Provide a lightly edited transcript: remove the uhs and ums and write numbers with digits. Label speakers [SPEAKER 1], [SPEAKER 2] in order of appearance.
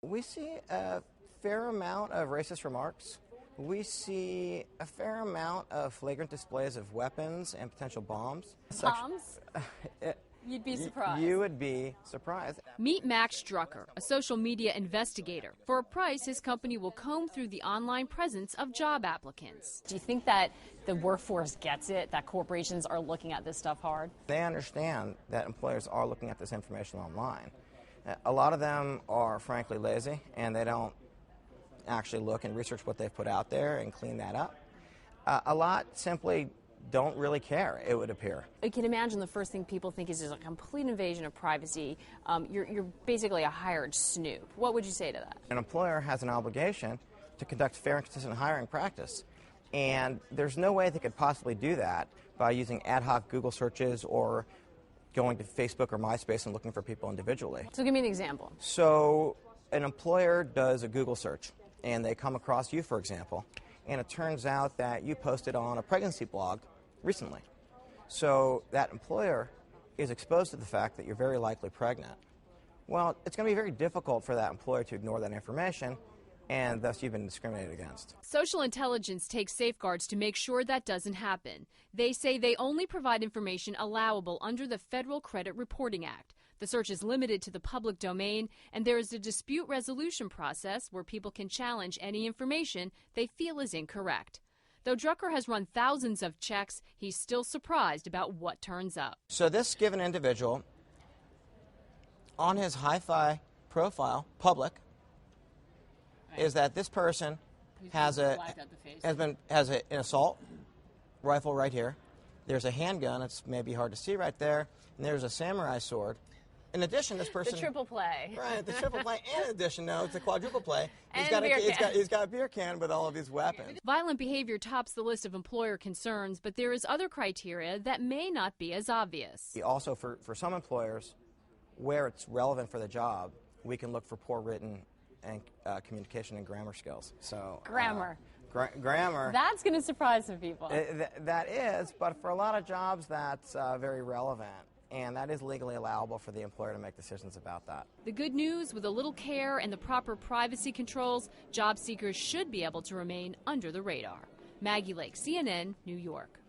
[SPEAKER 1] We see a fair amount of racist remarks. We see a fair amount of flagrant displays of weapons and potential bombs.
[SPEAKER 2] Bombs? You'd be surprised.
[SPEAKER 1] You would be surprised.
[SPEAKER 2] Meet Max Drucker, a social media investigator. For a price, his company will comb through the online presence of job applicants. Do you think that the workforce gets it, that corporations are looking at this stuff hard?
[SPEAKER 1] They understand that employers are looking at this information online. A lot of them are frankly lazy, and they don't actually look and research what they've put out there and clean that up. A lot simply don't really care, it would appear.
[SPEAKER 2] I can imagine the first thing people think is a complete invasion of privacy. You're basically a hired snoop. What would you say to that?
[SPEAKER 1] An employer has an obligation to conduct fair and consistent hiring practice, and there's no way they could possibly do that by using ad hoc Google searches or going to Facebook or MySpace and looking for people individually.
[SPEAKER 2] So give me an example.
[SPEAKER 1] So an employer does a Google search, and they come across you, for example, and it turns out that you posted on a pregnancy blog recently. So that employer is exposed to the fact that you're very likely pregnant. Well, it's going to be very difficult for that employer to ignore that information, and thus you've been discriminated against.
[SPEAKER 2] Social intelligence takes safeguards to make sure that doesn't happen. They say they only provide information allowable under the Federal Credit Reporting Act. The search is limited to the public domain, and there is a dispute resolution process where people can challenge any information they feel is incorrect. Though Drucker has run thousands of checks, he's still surprised about what turns up.
[SPEAKER 1] So this given individual, on his hi-fi profile, public, is that this person has an assault rifle right here. There's a handgun, it's maybe hard to see right there, and there's a samurai sword. In addition, this person...
[SPEAKER 2] The triple play.
[SPEAKER 1] Right, the triple play. And in addition, no, it's a quadruple play. He's got a beer can with all of these weapons.
[SPEAKER 2] Violent behavior tops the list of employer concerns, but there is other criteria that may not be as obvious.
[SPEAKER 1] Also, for some employers, where it's relevant for the job, we can look for poor written and communication and grammar skills. So
[SPEAKER 2] grammar.
[SPEAKER 1] Grammar.
[SPEAKER 2] That's going to surprise some people.
[SPEAKER 1] That is, but for a lot of jobs, that's very relevant. And that is legally allowable for the employer to make decisions about that.
[SPEAKER 2] The good news, with a little care and the proper privacy controls, job seekers should be able to remain under the radar. Maggie Lake, CNN, New York.